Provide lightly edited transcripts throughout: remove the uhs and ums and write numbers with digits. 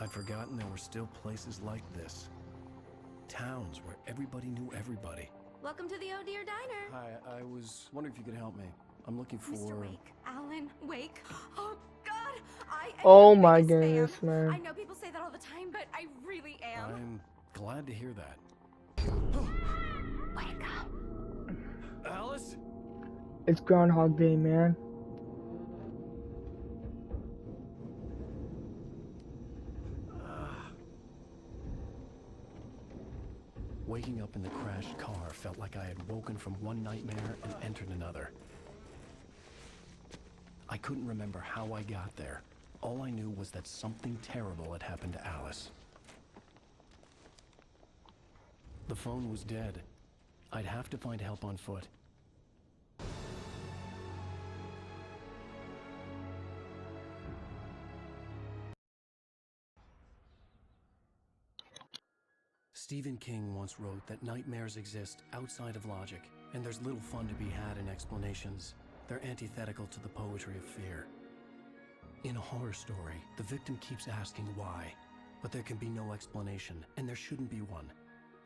I'd forgotten there were still places like this. Towns where everybody knew everybody. Welcome to the Oh Dear Diner. Hi, I was wondering if you could help me. I'm looking for... Mr. Wake. Alan Wake. Oh, God. I am Oh your my biggest goodness, fan. man. I know people say that all the time, but I really am. I'm glad to hear that. Wake up. Alice? It's Groundhog Day, man. Waking up in the crashed car felt like I had woken from one nightmare and entered another. I couldn't remember how I got there. All I knew was that something terrible had happened to Alice. The phone was dead. I'd have to find help on foot. Stephen King once wrote that nightmares exist outside of logic, and there's little fun to be had in explanations. They're antithetical to the poetry of fear. In a horror story, the victim keeps asking why, but there can be no explanation, and there shouldn't be one.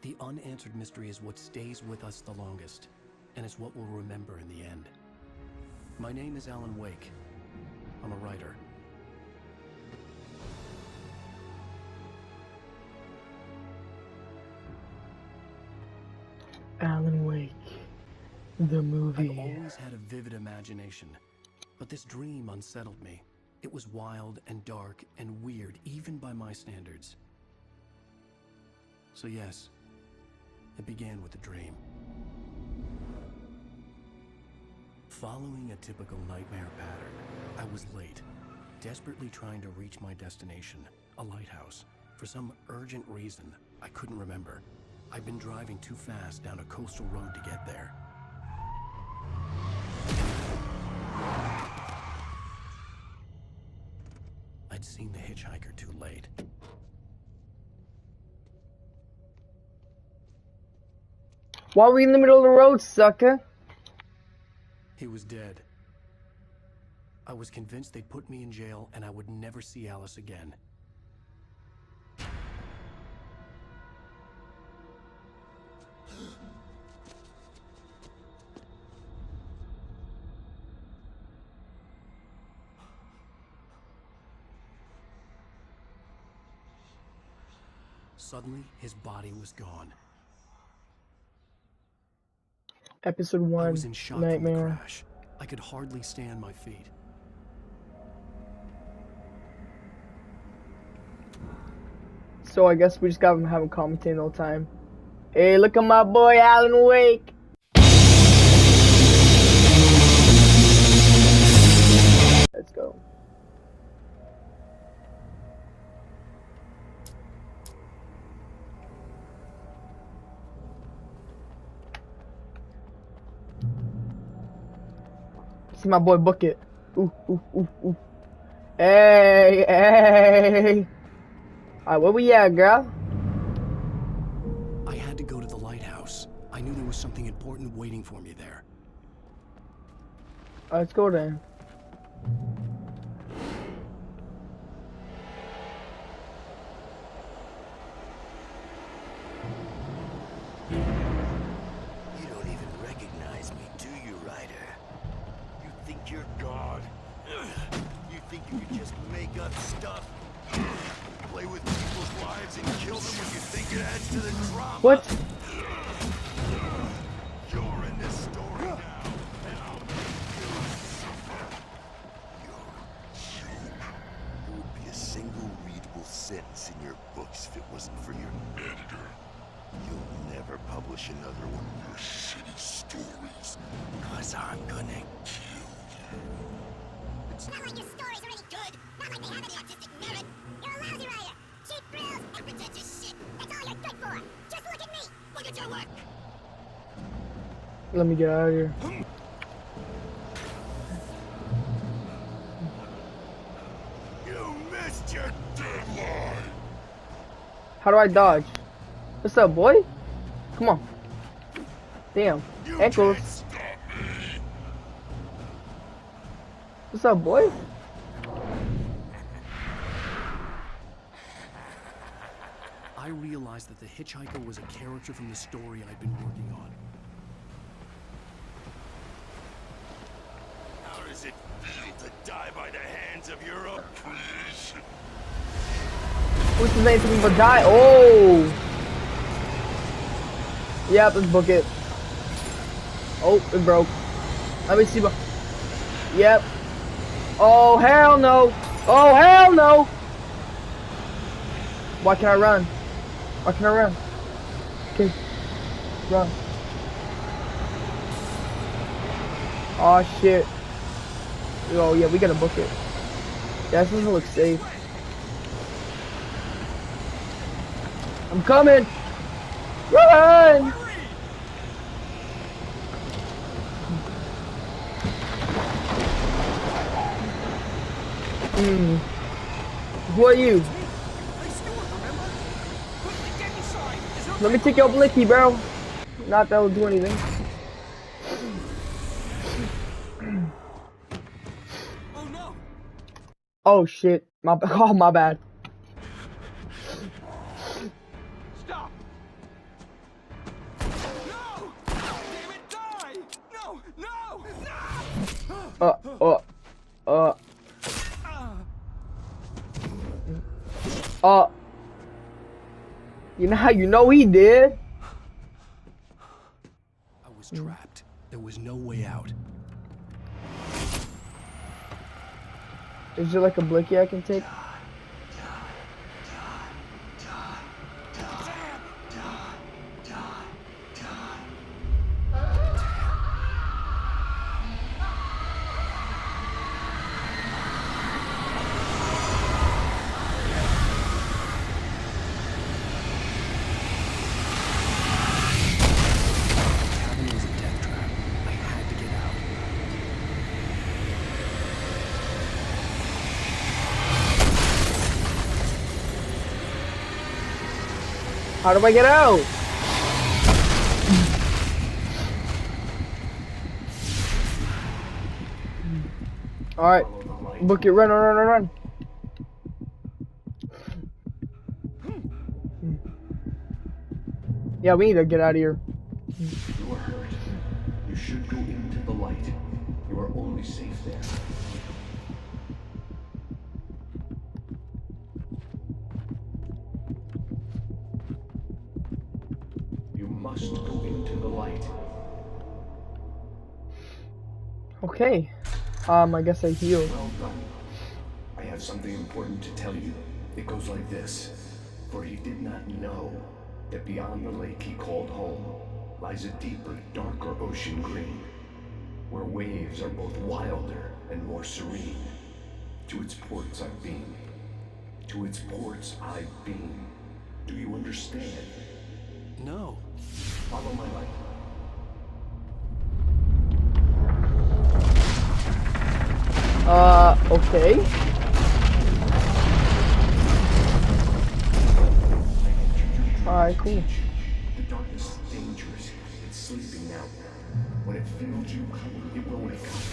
The unanswered mystery is what stays with us the longest, and it's what we'll remember in the end. My name is Alan Wake. I'm a writer. Alan Wake, the movie. I've always had a vivid imagination, but this dream unsettled me. It was wild and dark and weird, even by my standards. So yes, it began with a dream. Following a typical nightmare pattern, I was late, desperately trying to reach my destination, a lighthouse. For some urgent reason, I couldn't remember. I'd been driving too fast down a coastal road to get there. I'd seen the hitchhiker too late. Why were you in the middle of the road, sucker? He was dead. I was convinced they'd put me in jail and I would never see Alice again. Suddenly, his body was gone. Episode I 1, was in shock from the Nightmare. crash. I could hardly stay on my feet. So I guess we just got him having commentating all the time. Hey, look at my boy Alan Wake. Let's go. See my boy Bucket. Ooh, ooh, ooh, ooh. Hey, hey. Alright, where we at, girl? I had to go to the lighthouse. I knew there was something important waiting for me there. Alright, let's go then. You don't even recognize me, do you, Ryder? You think you're God? You think you can just make up stuff? Play with people's lives and kill them when you think it adds to the drama? What? You're in this story now, and I'll make you suffer. You're a joke. There would be a single readable sentence in your books if it wasn't for your editor. You'll never publish another one of your shitty stories, cause I'm gonna kill you. It's not like your stories are any good. Not like they have any artistic merit. You're a lousy writer. Cheap thrills and pretentious shit. That's all you're good for. Just look at me. Look at your work. Let me get out of here. You missed your deadline. How do I dodge? What's up, boy? Come on. Damn. You Ankles. can't stop me. What's up, boy? I realized that the hitchhiker was a character from the story I'd been working on. How does it feel to die by the hands of your own? What's his name? Something but die. Oh. Yeah, let's book it. Oh, it broke. Let me see. Yep. Oh hell no. Oh hell no. Why can't I run? Why can't I run? Okay. Run. Oh shit. Oh yeah, we gotta book it. Yeah, this doesn't look safe. I'm coming. Run! Who are you? Let me take your blicky, bro. Not that will do anything. Oh no! Oh shit. Oh my bad. Stop! No! Damn it, die! No! No! No! You know how you know he did? I was trapped. There was no way out. Is there like a blicky I can take? How do I get out? Alright. Book it, run, run, run, run. Yeah, we need to get out of here. You are hurt. You should go into the light. You are only safe there. You must go into the light. Okay. I guess I heal. Well done. I have something important to tell you. It goes like this. For he did not know that beyond the lake he called home lies a deeper, darker ocean green, where waves are both wilder and more serene. To its ports I beam. To its ports I beam. Do you understand? No. Follow my light. Okay. Alright, cool. The darkness is dangerous. It's sleeping now. When it feels you coming, it will wake up.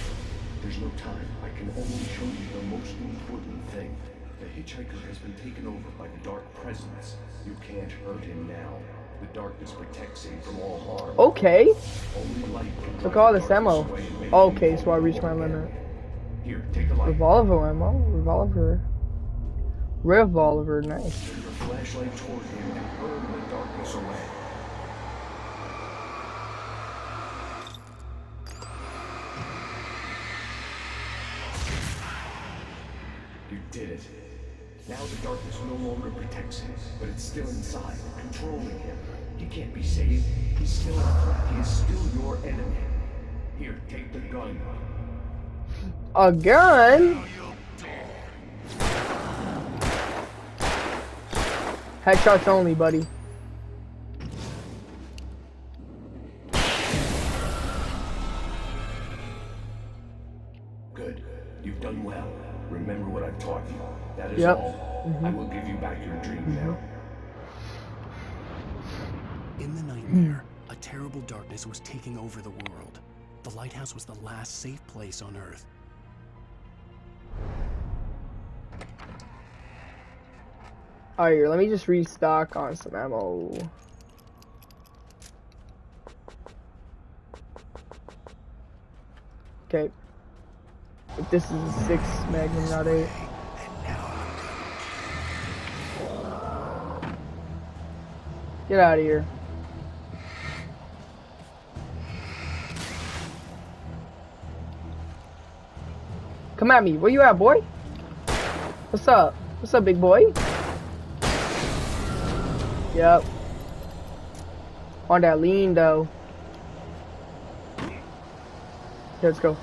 There's no time. I can only show you the most important thing. The hitchhiker has been taken over by the dark presence. You can't hurt him now. The darkness protects him from all harm. Okay. Only light can Look drive at all the this darkness ammo. away and make Okay, you so I whole reached my again. limit. Here, take the light. Revolver ammo. Revolver. Revolver, nice. Turn your flashlight toward him and burn the darkness away. You did it. Now the darkness no longer protects him, but it's still inside, controlling him. He can't be saved. He's still a threat. He is still your enemy. Here, take the gun. A gun? Headshots only, buddy. Good. You've done well. Remember what I've taught you. That is Yep. all. I will give you back your dream now. In the nightmare, a terrible darkness was taking over the world. The lighthouse was the last safe place on Earth. Alright, here, let me just restock on some ammo. Okay. If this is a 6 Magnum, not 8. Get out of here. Come at me. Where you at, boy? What's up? What's up, big boy? Yep. On that lean, though. Okay, let's go.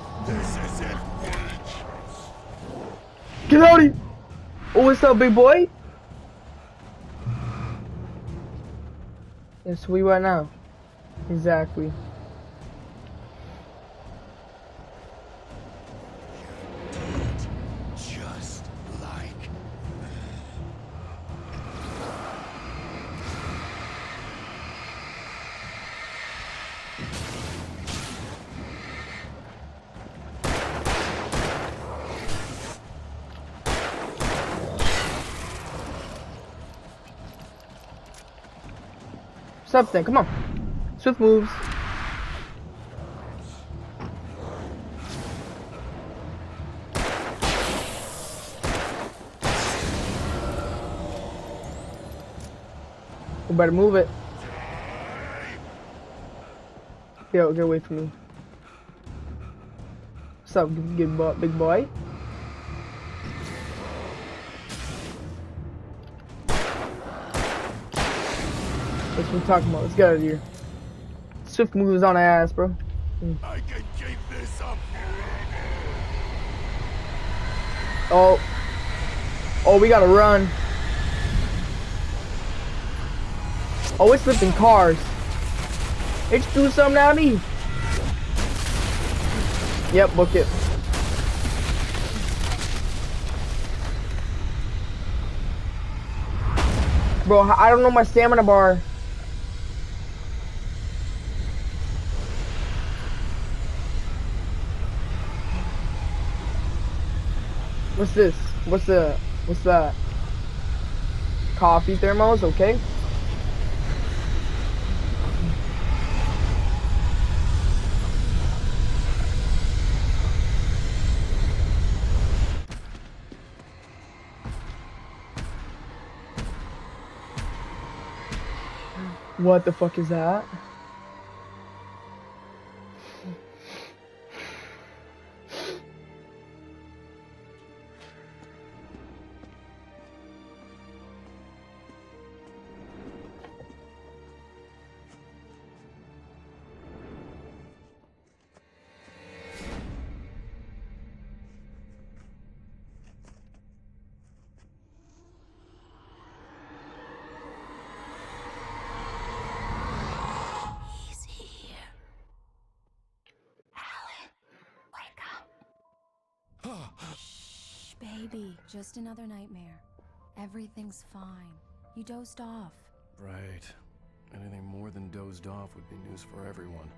Get out of here! Oh, what's up, big boy? Yes, we right now. Exactly. Just like Something, come on. Swift moves. You better move it. Yo, get away from me. What's up, big boy? That's what I'm talking about. Let's get out of here. Swift moves on the ass, bro. I can keep this up. Oh. Oh, we gotta run. Oh, it's flipping cars. It's doing something out of me. Yep, book it. Bro, I don't know my stamina bar. What's this? What's that? Coffee thermos, okay. What the fuck is that? Shh, baby. Just another nightmare. Everything's fine. You dozed off. Right. Anything more than dozed off would be news for everyone.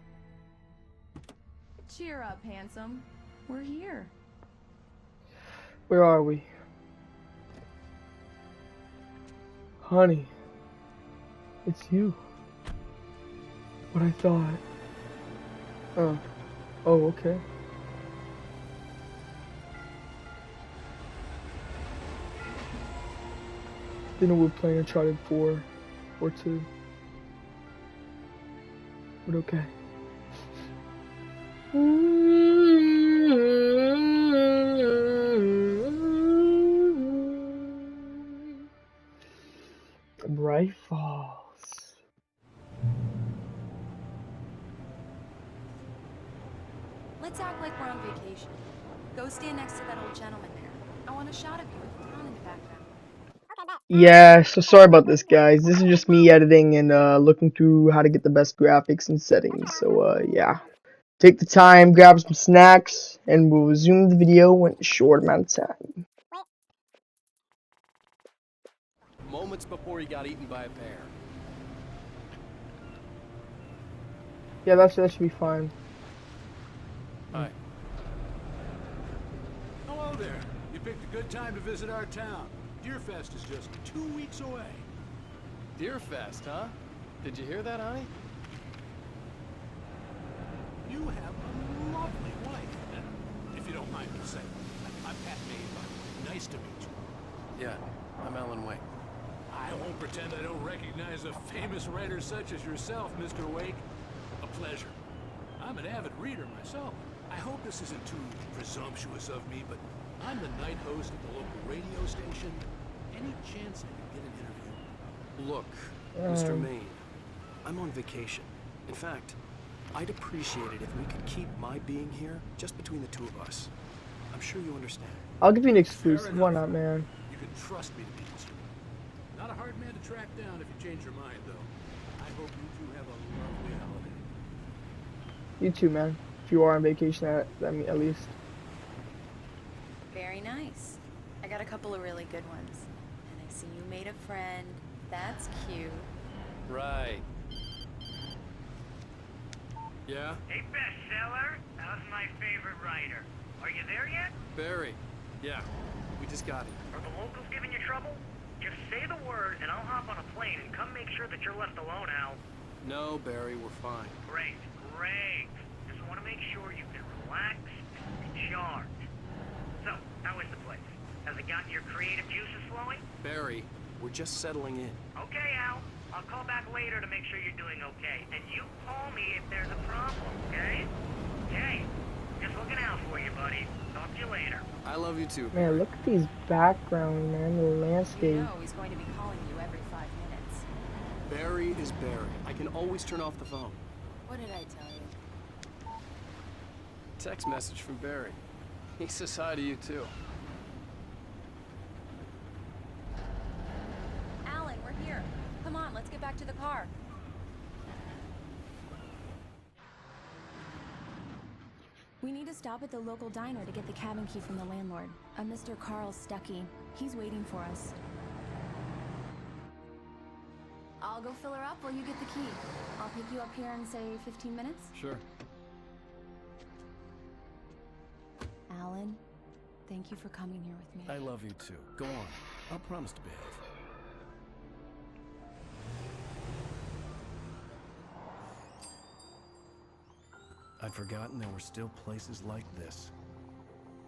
Cheer up, handsome. We're here. Where are we? Honey. It's you. What I thought. Oh, okay. Didn't know we were playing Uncharted 4 or 2. But okay. Bright Falls. Let's act like we're on vacation. Go stand next to that old gentleman there. I want a shot of you with the town in the background. Yeah, so sorry about this, guys. This is just me editing and looking through how to get the best graphics and settings. So yeah, take the time, grab some snacks, and we'll resume the video in a short amount of time. Moments before he got eaten by a bear. Yeah, that should be fine. Hi. Hello there. You picked a good time to visit our town. Deerfest is just 2 weeks away. Deerfest, huh? Did you hear that, honey? You have a lovely wife, if you don't mind me saying. I'm Pat Maine, by the way. Nice to meet you. Yeah, I'm Alan Wake. I won't pretend I don't recognize a famous writer such as yourself, Mr. Wake. A pleasure. I'm an avid reader myself. I hope this isn't too presumptuous of me, but I'm the night host at the local radio station. Any chance I could get an interview? Look, Mr. Maine, I'm on vacation. In fact, I'd appreciate it if we could keep my being here just between the two of us. I'm sure you understand. I'll give you an exclusive. Fair Why enough. not, man? You can trust me to be discreet. Not a hard man to track down if you change your mind, though. I hope you two have a lovely holiday. You too, man. If you are on vacation, at least. Very nice. I got a couple of really good ones. And I see you made a friend. That's cute. Right. Yeah? Hey, bestseller, how's my favorite writer? Are you there yet? Barry. Yeah, we just got it. Are the locals giving you trouble? Just say the word and I'll hop on a plane and come make sure that you're left alone, Al. No, Barry, we're fine. Great, great. Just want to make sure you can relax and recharge. So, how is the place? Has it gotten your creative juices flowing? Barry, we're just settling in. Okay, Al. I'll call back later to make sure you're doing okay. And you call me if there's a problem, okay? Okay. Just looking out for you, buddy. Talk to you later. I love you too. Man, look at these backgrounds, man. The landscape. You know he's going to be calling you every 5 minutes. Barry is Barry. I can always turn off the phone. What did I tell you? Text message from Barry. He says hi to you too. Alan, we're here. Come on, let's get back to the car. We need to stop at the local diner to get the cabin key from the landlord, a Mr. Carl Stuckey. He's waiting for us. I'll go fill her up while you get the key. I'll pick you up here in, say, 15 minutes? Sure. Alan, thank you for coming here with me. I love you too. Go on. I'll promise to behave. I'd forgotten there were still places like this.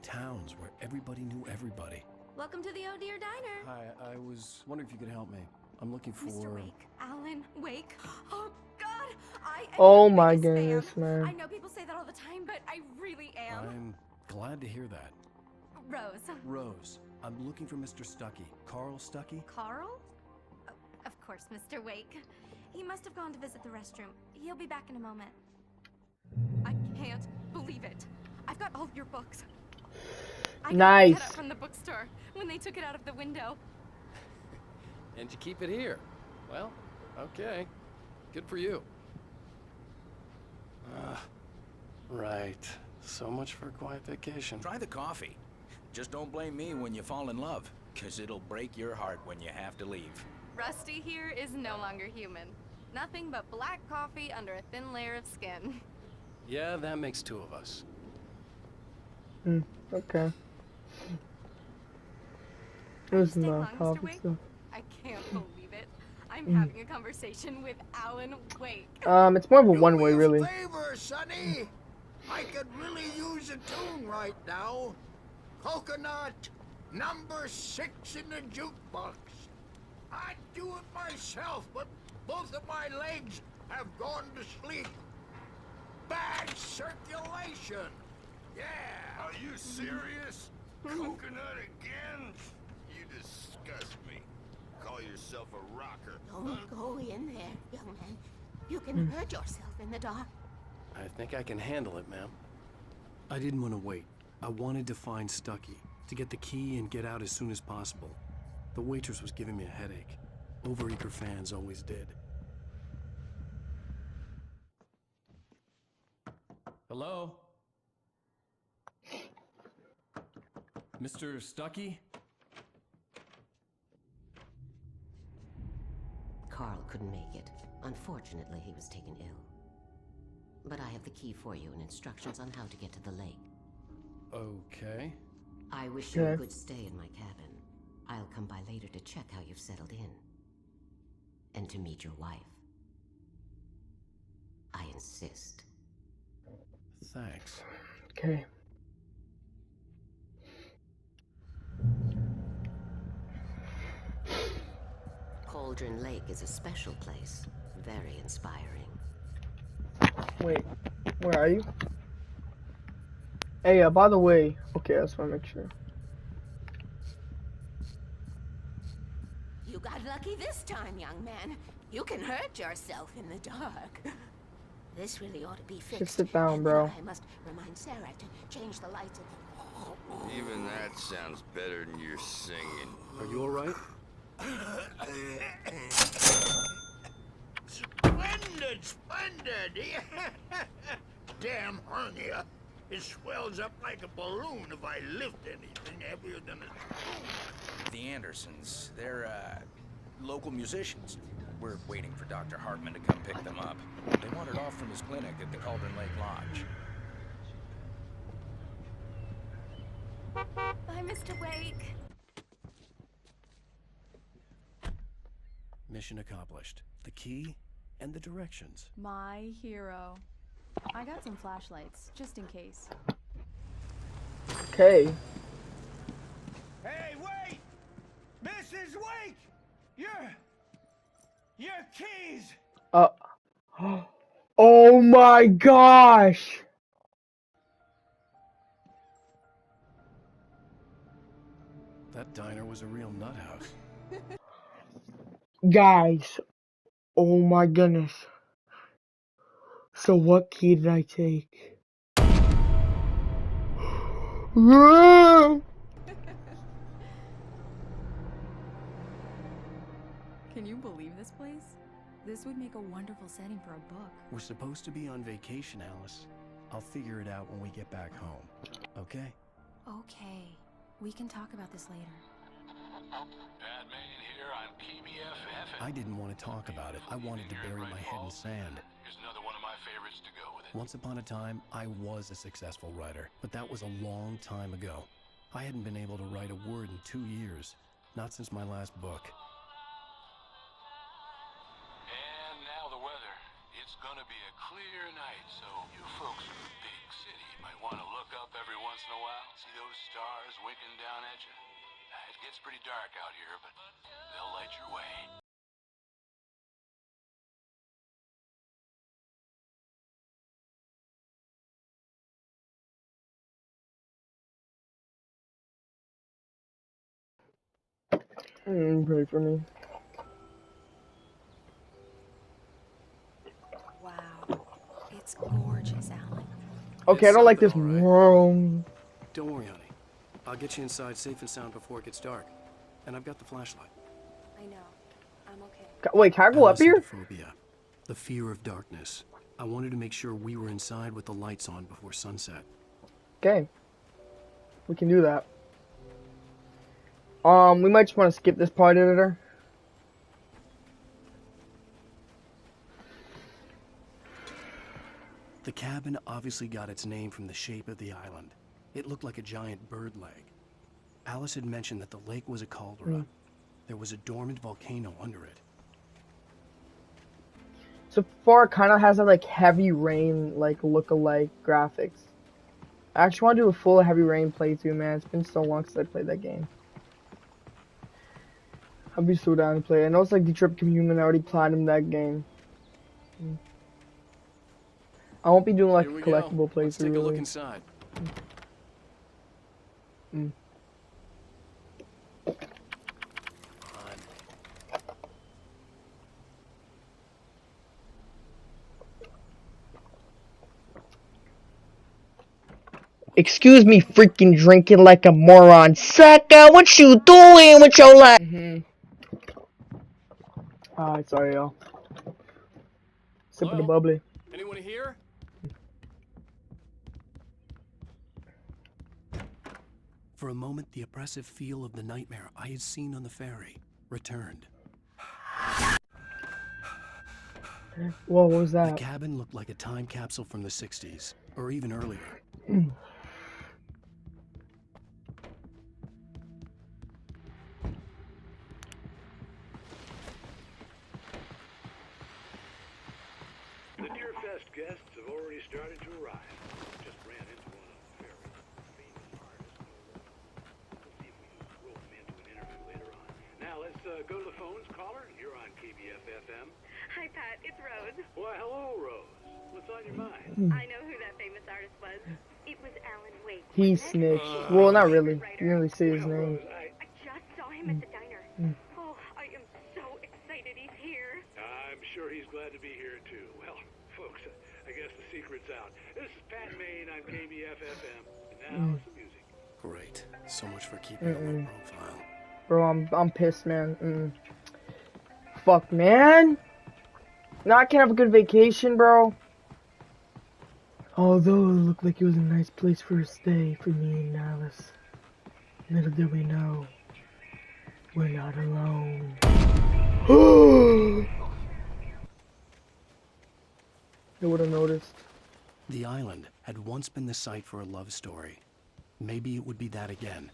Towns where everybody knew everybody. Welcome to the Oh Dear Diner. Hi, I was wondering if you could help me. I'm looking for... Mr. Wake. Alan Wake. Oh, God. I am Oh your my biggest goodness, fan. man. I know people say that all the time, but I really am. I'm glad to hear that. Rose. Rose, I'm looking for Mr. Stuckey. Carl Stuckey? Carl? Oh, of course, Mr. Wake. He must have gone to visit the restroom. He'll be back in a moment. I can't believe it. I've got all of your books. I Nice. got it from the bookstore when they took it out of the window. And you keep it here. Well, okay. Good for you. Right. So much for a quiet vacation. Try the coffee. Just don't blame me when you fall in love, 'cause it'll break your heart when you have to leave. Rusty here is no longer human. Nothing but black coffee under a thin layer of skin. Yeah, that makes two of us. Okay. There's Stay no long, Mr. coffee Wake? stuff. I can't believe it. I'm having a conversation with Alan Wake. It's more of a one-way, Do me really. a favor, Sonny. I could really use a tune right now. Coconut, number 6 in the jukebox. I'd do it myself, but both of my legs have gone to sleep. Bad circulation. Yeah. Are you serious? Coconut again? You disgust me. Call yourself a rocker. Don't go in there, young man. You can hurt yourself in the dark. I think I can handle it, ma'am. I didn't want to wait. I wanted to find Stuckey, to get the key and get out as soon as possible. The waitress was giving me a headache. Overeager fans always did. Hello? Mr. Stuckey? Carl couldn't make it. Unfortunately, he was taken ill. But I have the key for you and instructions on how to get to the lake. Okay. I wish you a Okay. good stay in my cabin. I'll come by later to check how you've settled in. And to meet your wife. I insist. Thanks. Okay. Cauldron Lake is a special place. Very inspiring. Wait, where are you? Hey, by the way, okay, I just want to make sure. You got lucky this time, young man. You can hurt yourself in the dark. This really ought to be fixed. Just sit down, bro. I must remind Sarah to change the lights at the... Even that sounds better than your singing. Are you alright? Splendid, splendid! Damn hernia. It swells up like a balloon if I lift anything heavier than a... The Andersons, they're, local musicians. We're waiting for Dr. Hartman to come pick them up. They wandered off from his clinic at the Cauldron Lake Lodge. Bye, Mr. Wake. Mission accomplished. The key and the directions. My hero. I got some flashlights, just in case. Okay. Hey, wait! Mrs. Wake! Your keys! Oh my gosh! That diner was a real nut house. Guys, oh my goodness. So what key did I take? Can you believe this place? This would make a wonderful setting for a book. We're supposed to be on vacation, Alice. I'll figure it out when we get back home. Okay? Okay. We can talk about this later. Batman here on PBFF. I didn't want to talk about it. I wanted to bury my head in sand. Here's another one of my favorites to go with it. Once upon a time, I was a successful writer, but that was a long time ago. I hadn't been able to write a word in 2 years. Not since my last book. And now the weather. It's gonna be a clear night, so you folks in the big city might want to look up every once in a while. See those stars winking down at you? It gets pretty dark out here, but they'll light your way. Pray for me. Wow. It's gorgeous, Alan. Okay, I don't like this room. Don't worry, honey. I'll get you inside safe and sound before it gets dark. And I've got the flashlight. I know. I'm okay. Wait, can I go up here? Alassophobia, the fear of darkness. I wanted to make sure we were inside with the lights on before sunset. Okay. We can do that. We might just want to skip this part, editor. The cabin obviously got its name from the shape of the island. It looked like a giant bird leg. Alice had mentioned that the lake was a caldera. There was a dormant volcano under it. So far, it kind of has that like heavy rain, like look-alike graphics. I actually want to do a full heavy rain playthrough, man. It's been so long since I played that game. I'll be so down to play. I know it's like the Trip Human. I already platinumed that game. I won't be doing like a collectible playthrough. Let's take a look inside. Excuse me, freaking drinking like a moron. Sucker, what you doing with your life? Alright, sorry, y'all. Sipping the bubbly. Anyone here? For a moment, the oppressive feel of the nightmare I had seen on the ferry returned. Whoa, what was that? The cabin looked like a time capsule from the 60s, or even earlier. best guests have already started to arrive. Just ran into one of the very famous artists. We'll see if we can roll him into an interview later on. Now let's go to the phones. Caller, you're on KBF-FM. Hi, Pat. It's Rose. Why, hello, Rose. What's on your mind? I know who that famous artist was. It was Alan Wake. He snitched. Well, not really. You didn't really say his name. I just saw him at the diner. Oh, I am so excited he's here. I'm sure he's glad to be here, too. Well, folks, I guess the secret's out. This is Pat Maine on KBF-FM. And now some music. Great. So much for keeping a low profile. Bro, I'm pissed, man. Fuck, man. Now I can't have a good vacation, bro. Although it looked like it was a nice place for a stay for me and Alice. Little did we know, we're not alone. I would have noticed. The island had once been the site for a love story. Maybe it would be that again.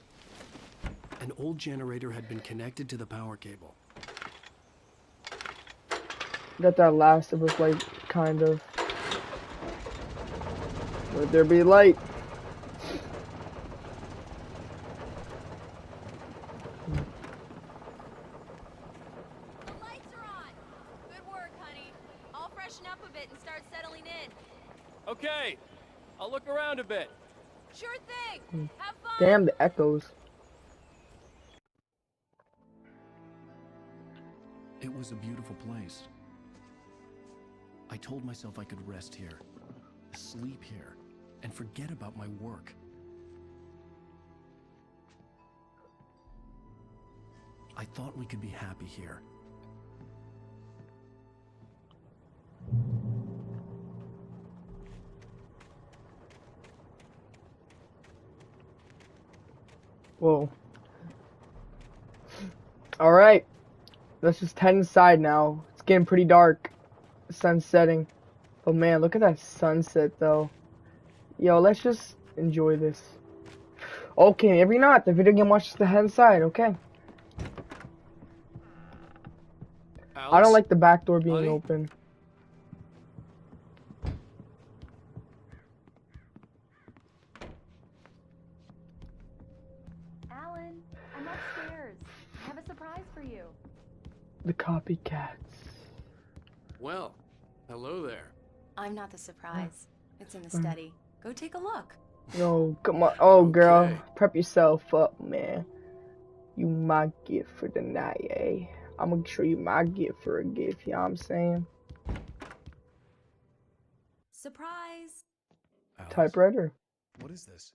An old generator had been connected to the power cable. Got that last of us light, kind of. Let there be light. The lights are on. Good work, honey. I'll freshen up a bit and start settling in. Okay. I'll look around a bit. Sure thing. Have fun. Damn, the echoes. It was a beautiful place. I told myself I could rest here, sleep here, and forget about my work. I thought we could be happy here. Whoa. Alright. Let's just head inside now. It's getting pretty dark. The sun's setting. Oh man, look at that sunset though. Yo, let's just enjoy this. Okay, maybe not. The video game wants us to head inside, okay. Alice? I don't like the back door being Honey? open. Alan, I'm upstairs. I have a surprise for you. The copycats. Well, hello there. I'm not the surprise. It's in the study. Go take a look. No, come on. Oh, girl. Okay. Prep yourself up, man. You my gift for the night, eh? I'm gonna show you my gift for a gift, you know what I'm saying? Surprise! Alice, Typewriter. what is this?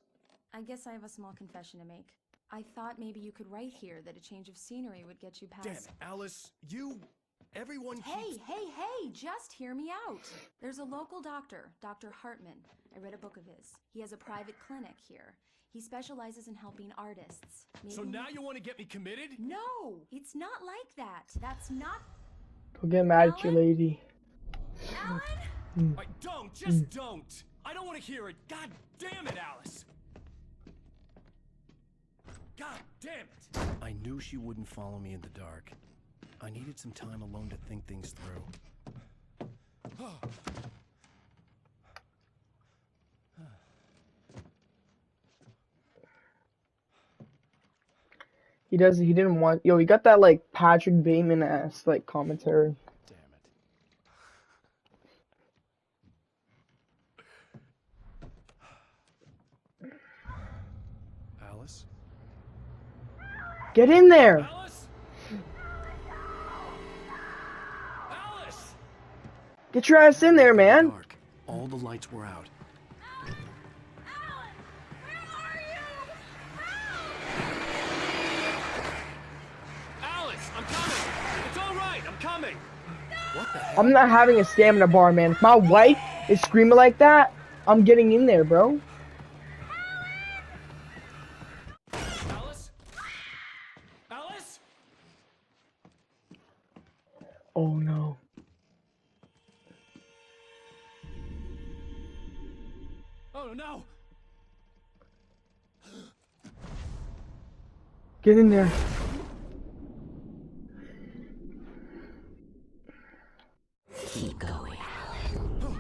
I guess I have a small confession to make. I thought maybe you could write here that a change of scenery would get you past... Damn it, Alice, everyone Hey, just hear me out. There's a local doctor, Dr. Hartman. I read a book of his. He has a private clinic here. He specializes in helping artists. So now you want to get me committed? No, it's not like that. That's not... Don't get mad at you, lady. Alan? Just don't! I don't want to hear it! God damn it, Alice! God damn it! I knew she wouldn't follow me in the dark. I needed some time alone to think things through. He didn't want, yo, he got that, like, Patrick Bateman-ass, like, commentary. Damn it. Alice? Get in there! Alice? Alice! Get your ass in there, man! Dark. All the lights were out. Alice, I'm coming. It's all right. I'm coming. What the hell? I'm not having a stamina bar, man. If my wife is screaming like that, I'm getting in there, bro. Alice? Alice? Oh no. Oh no! Get in there. Keep going, Alan.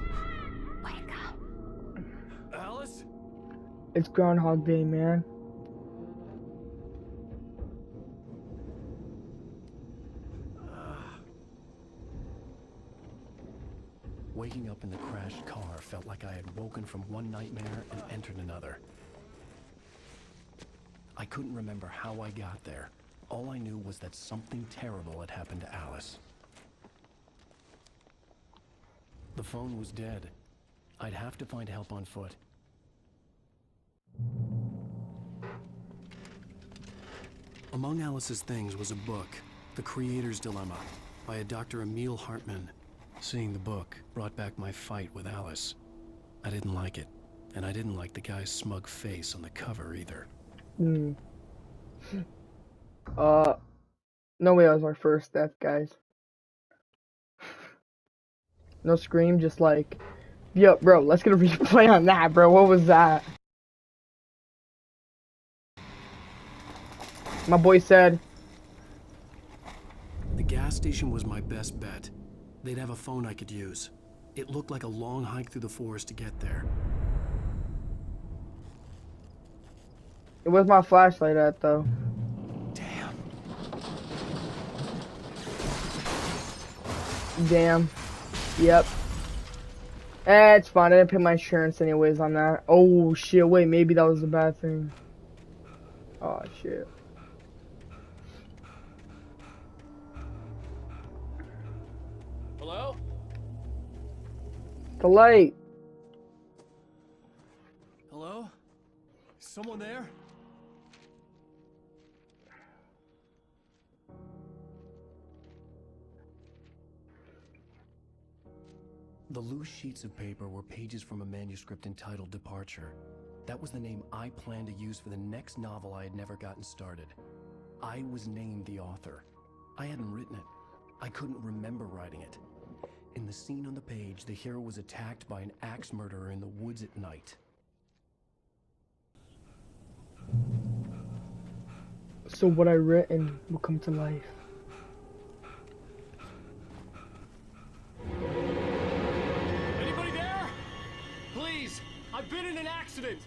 It's Groundhog Day, man. Waking up in the crashed car felt like I had woken from one nightmare and entered another. I couldn't remember how I got there. All I knew was that something terrible had happened to Alice. The phone was dead. I'd have to find help on foot. Among Alice's things was a book, The Creator's Dilemma, by a Dr. Emil Hartmann. Seeing the book brought back my fight with Alice. I didn't like it, and I didn't like the guy's smug face on the cover either. No way that was our first death, guys. No scream, just like, yo, bro, let's get a replay on that, bro. What was that? My boy said, the gas station was my best bet. They'd have a phone I could use. It looked like a long hike through the forest to get there. it was my flashlight at, though. Damn. Yep. It's fine. I didn't pay my insurance anyways on that. Oh, shit. Wait, maybe that was a bad thing. Oh, shit. Hello? The light. Hello? Is someone there? The loose sheets of paper were pages from a manuscript entitled Departure. That was the name I planned to use for the next novel I had never gotten started. I was named the author. I hadn't written it. I couldn't remember writing it. In the scene on the page, the hero was attacked by an axe murderer in the woods at night. So what I written will come to life. Anybody there? Please, I've been in an accident.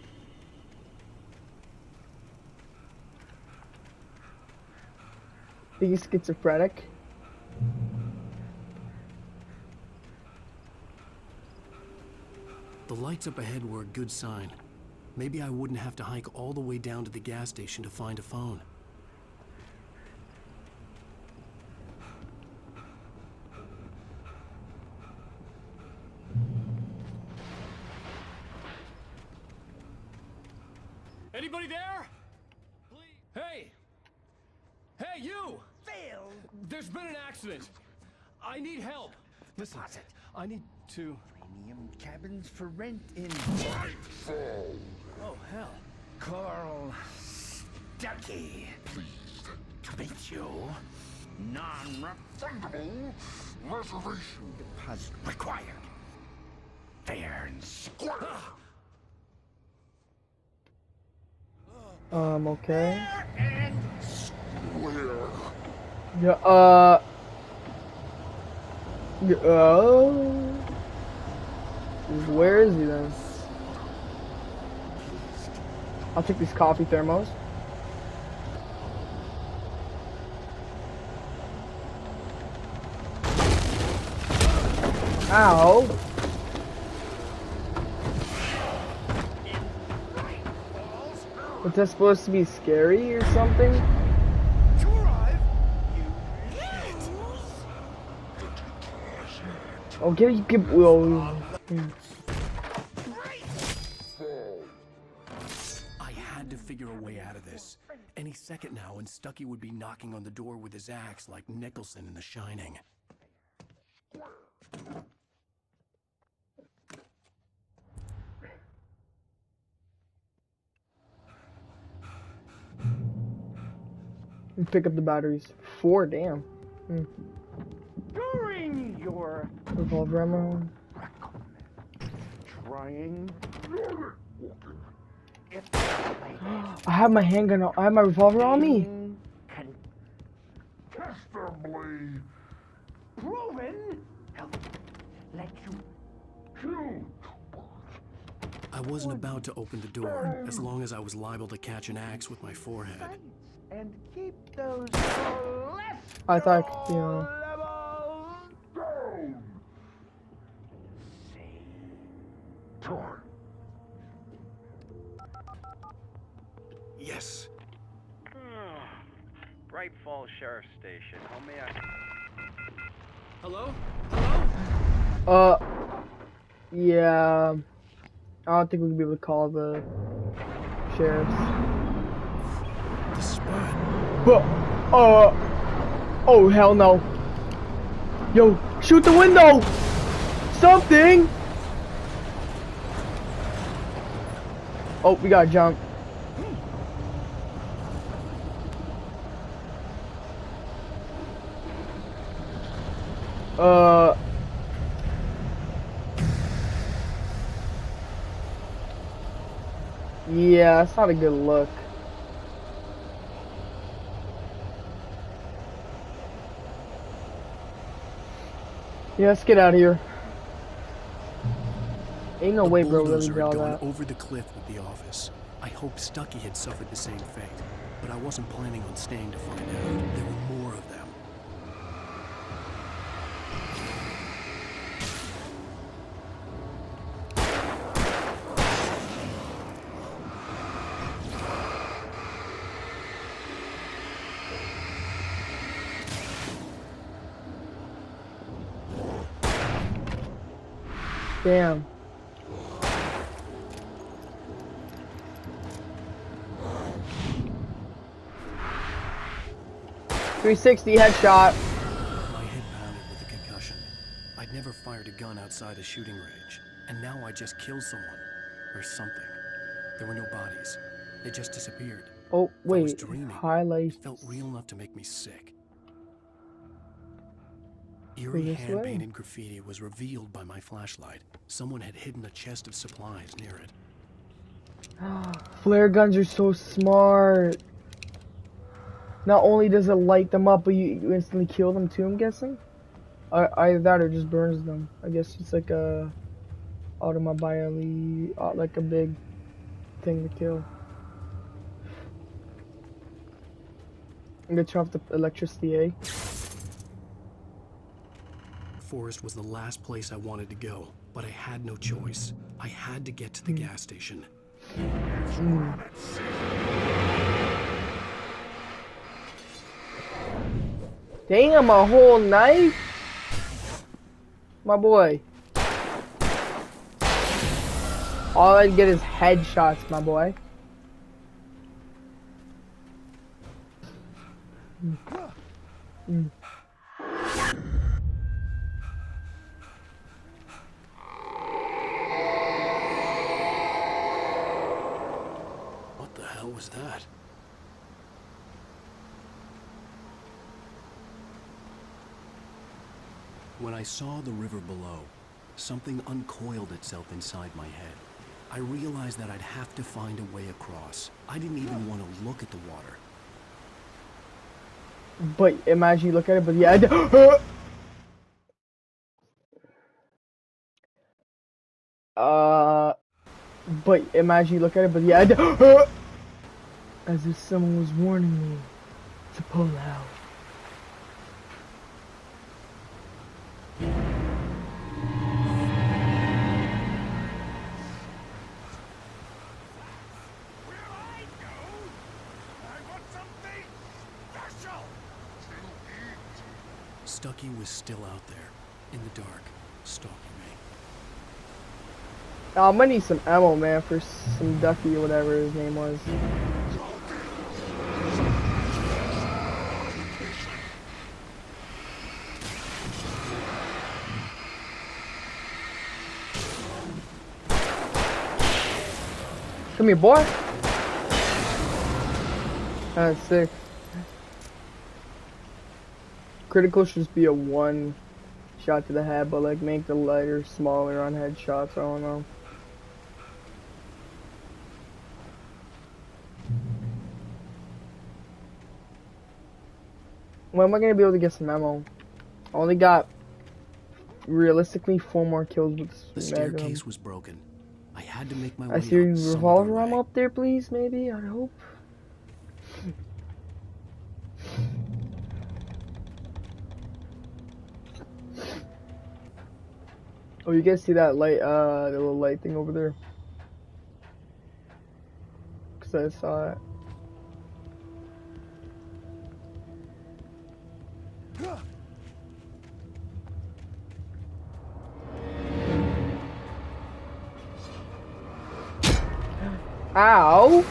Think he's schizophrenic? The lights up ahead were a good sign. Maybe I wouldn't have to hike all the way down to the gas station to find a phone. Anybody there? Please. Hey! Hey, you! Phil! There's been an accident. I need help. Listen, I need to... Premium cabins for rent in Oh, hell. Carl Stuckey. Pleased to meet you. Non-refundable reservation deposit required. Fair and square. Okay. Fair and square. Yeah, where is he then? I'll take these coffee thermos. Ow. Was that supposed to be scary or something? To arrive, Oh, get, well, I had to figure a way out of this. Any second now, and Stuckey would be knocking on the door with his axe like Nicholson in The Shining. pick up the batteries. 4, damn. during your Revolver ammo. trying. I have my handgun on. I have my revolver on me. Contestably proven. Let you kill. I wasn't about to open the door, as long as I was liable to catch an axe with my forehead. And keep those I thought, you know. torn. Yes. Bright Falls Sheriff's Station. How may I... Hello? Hello? Yeah. I don't think we'll be able to call the sheriffs. The spot. But, oh hell no. Yo, shoot the window! Something! Oh, we gotta jump. Yeah, that's not a good look. Yeah, let's get out of here. Ain't no way, bro, really did all that. Over the cliff with the office. I hoped Stucky had suffered the same fate, but I wasn't planning on staying to find out. There were more of them. Damn. .360 headshot. My head pounded with a concussion. I'd never fired a gun outside a shooting range, and now I just killed someone. Or something. There were no bodies. They just disappeared. Oh, wait. I was dreaming. Highlights. It felt real enough to make me sick. Eerie hand-painted graffiti was revealed by my flashlight. Someone had hidden a chest of supplies near it. Flare guns are so smart. Not only does it light them up, but you instantly kill them too, I'm guessing? Either that or just burns them. I guess it's like a automobile, like a big thing to kill. I'm gonna turn off the electricity, eh? Forest was the last place I wanted to go, but I had no choice. I had to get to the gas station. Damn, a whole knife? My boy. All I get is headshots, my boy. What the hell was that? When I saw the river below, something uncoiled itself inside my head. I realized that I'd have to find a way across. I didn't even want to look at the water. But imagine you look at it, but yeah. But imagine you look at it, but yeah. As if someone was warning me to pull out. Stucky was still out there, in the dark, stalking me. Oh, I'm gonna need some ammo, man, for some Ducky or whatever his name was. Come here, boy. That's sick. Critical should just be a one shot to the head, but like make the lighter smaller on headshots. I don't know. When am I gonna be able to get some ammo? I only got realistically 4 more kills with this. The staircase was broken. I had to make my I way see your out some revolver other ammo way. up there, please, maybe? I hope. Oh, you guys see that light, the little light thing over there? Cause I saw it. Ow!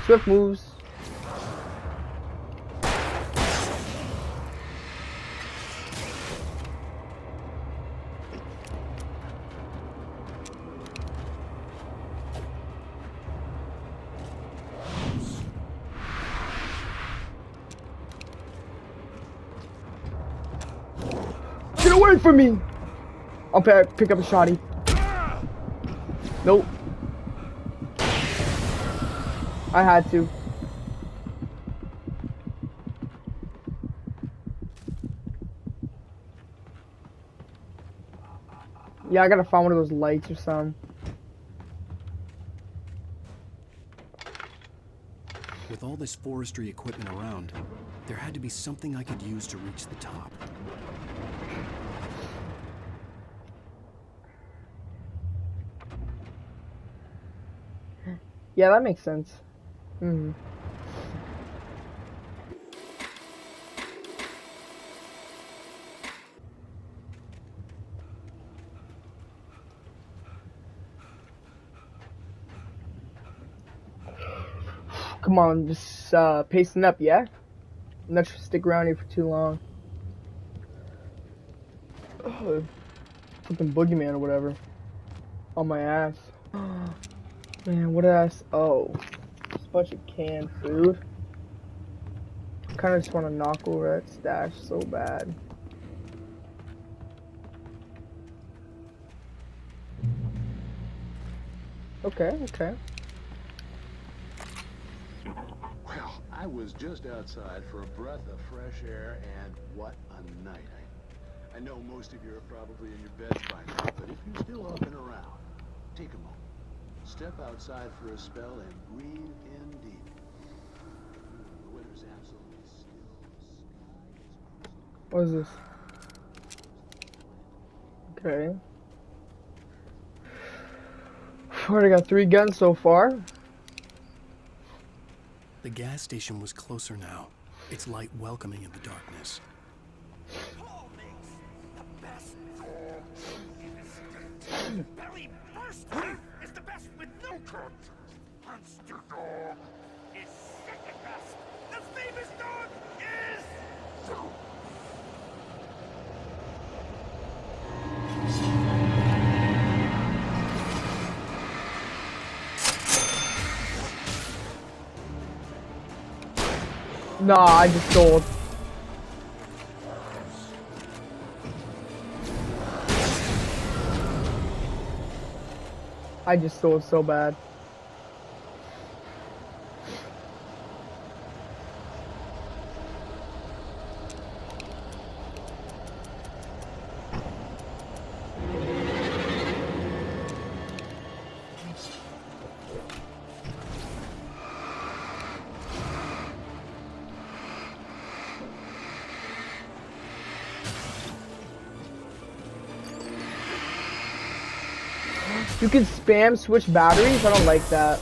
Swift moves. Get away from me! I'll pick up a shotty. Nope. I had to. Yeah, I gotta find one of those lights or something. With all this forestry equipment around, there had to be something I could use to reach the top. Yeah, that makes sense. Come on, just pacing up, yeah? Not to stick around here for too long. Ugh, fucking boogeyman or whatever. On my ass. Man, what ass? Oh, just a bunch of canned food. I kind of just want to knock over that stash so bad. Okay, okay. Well, I was just outside for a breath of fresh air, and what a night. I know most of you are probably in your beds by now, but if you're still up and around, take a moment. Step outside for a spell and breathe in deep. The weather's absolutely still. What is this? Okay. Already got 3 guns so far. The gas station was closer now, its light welcoming in the darkness. Belly bursting is the best with no cut. Monster dog is second best. The famous dog is. Nah, I just stole. I just stole so bad. You can spam switch batteries? I don't like that.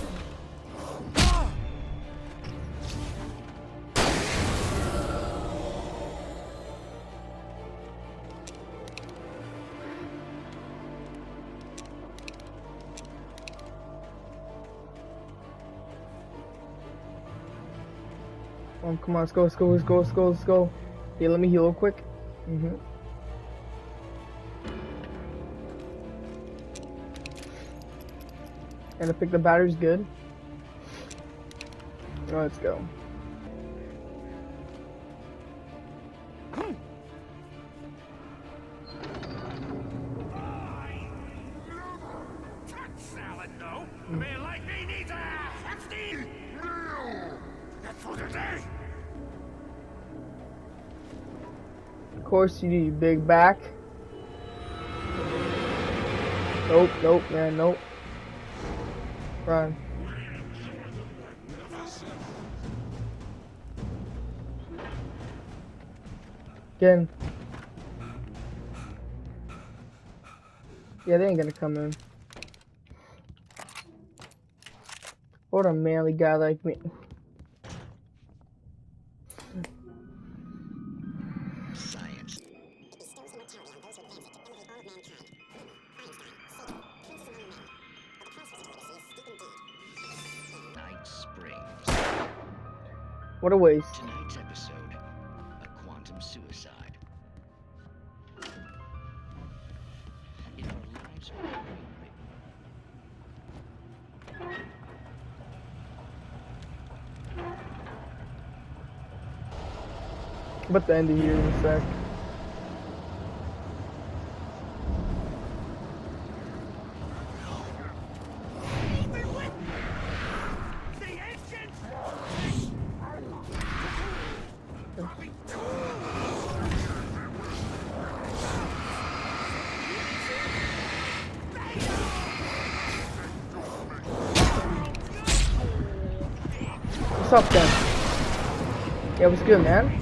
Oh, come on, let's go, let's go, let's go, let's go, let's go. Hey, let me heal real quick. And I think the battery's good. Oh, let's go. But no, a man like me needs a hefty meal. That's for today. Of course you do, you big back. Nope, nope, man, nope. Run. Again. Yeah, they ain't gonna come in. What a manly guy like me. Science. It bestows immortality on those who advance it to elevate all of mankind. Einstein, Satan, princes among men. But the price for secrecy is steep indeed. Night Springs. What a waste. Tonight's episode, a quantum suicide. In our lives are rewritten. But the end of here in a sec. What's up then? Yeah, what's good, man?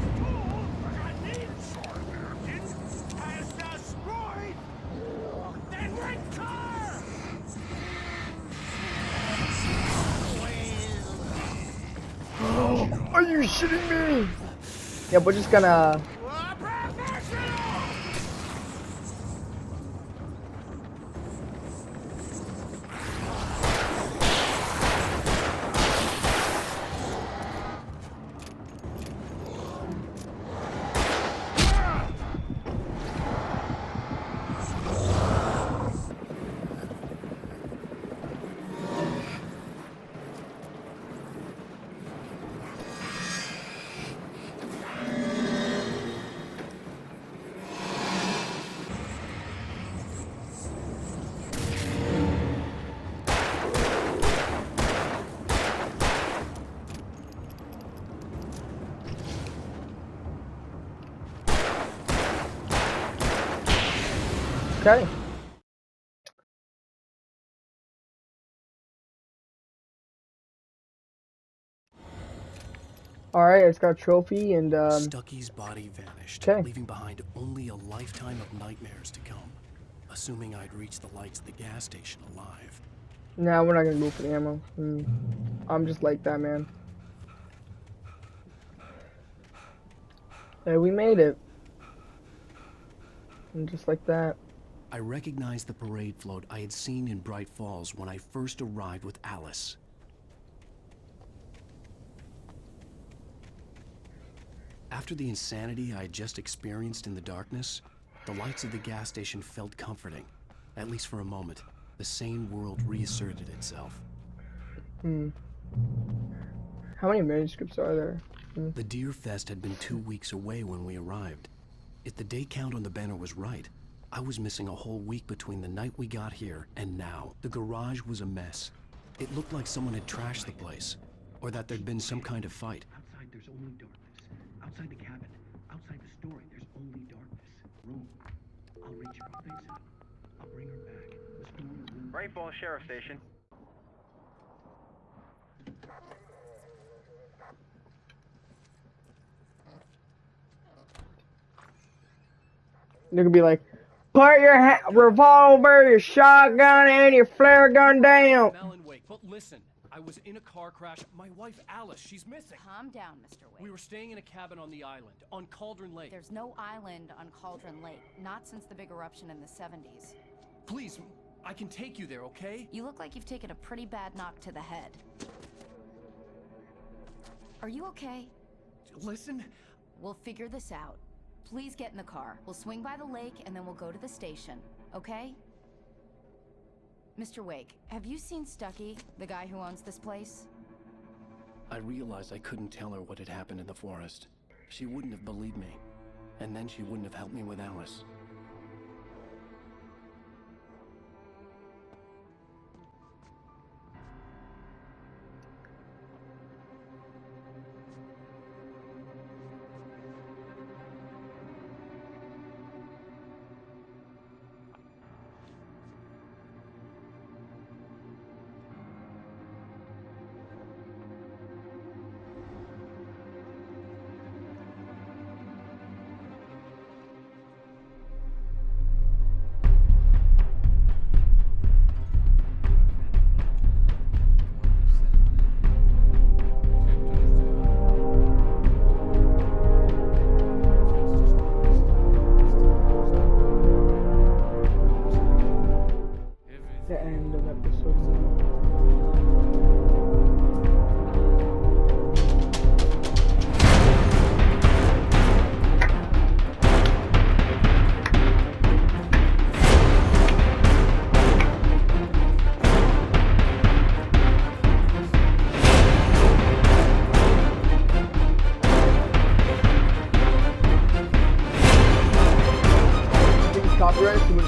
Are you shitting me? Yeah, we're just gonna... Okay. Alright, it's got a trophy and Stucky's body vanished, okay. leaving behind only a lifetime of nightmares to come. Assuming I'd reach the lights of the gas station alive. Nah, we're not gonna go for the ammo. I'm just like that, man. Hey, we made it. And just like that. I recognized the parade float I had seen in Bright Falls when I first arrived with Alice. After the insanity I had just experienced in the darkness, the lights of the gas station felt comforting. At least for a moment, the sane world reasserted itself. How many manuscripts are there? The Deer Fest had been 2 weeks away when we arrived. If the day count on the banner was right, I was missing a whole week between the night we got here and now. The garage was a mess. It looked like someone had trashed the place, or that there'd been some kind of fight. Outside, there's only darkness. Outside the cabin, outside the story, there's only darkness. Room. I'll reach her. I'll fix it. I'll bring her back. The storm will... Great Falls Sheriff Station. They're gonna be like, put your revolver, your shotgun, and your flare gun down. Alan Wake, but listen. I was in a car crash. My wife, Alice, she's missing. Calm down, Mr. Wake. We were staying in a cabin on the island, on Cauldron Lake. There's no island on Cauldron Lake, not since the big eruption in the 70s. Please, I can take you there, okay? You look like you've taken a pretty bad knock to the head. Are you okay? Listen. We'll figure this out. Please get in the car. We'll swing by the lake and then we'll go to the station, okay? Mr. Wake, have you seen Stucky, the guy who owns this place? I realized I couldn't tell her what had happened in the forest. She wouldn't have believed me, and then she wouldn't have helped me with Alice. Friends with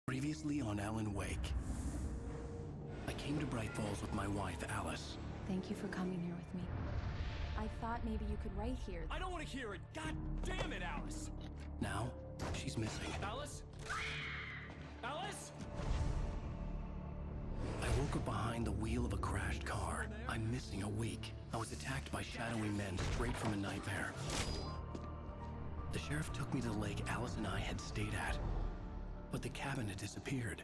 Previously on Alan Wake. I came to Bright Falls with my wife, Alice. Thank you for coming here with me. I thought maybe you could write here. I don't want to hear it. God damn it, Alice. Now, she's missing. Alice? Alice? I woke up behind the wheel of a crashed car. I'm missing a week. I was attacked by shadowy men straight from a nightmare. The sheriff took me to the lake Alice and I had stayed at. But the cabin had disappeared.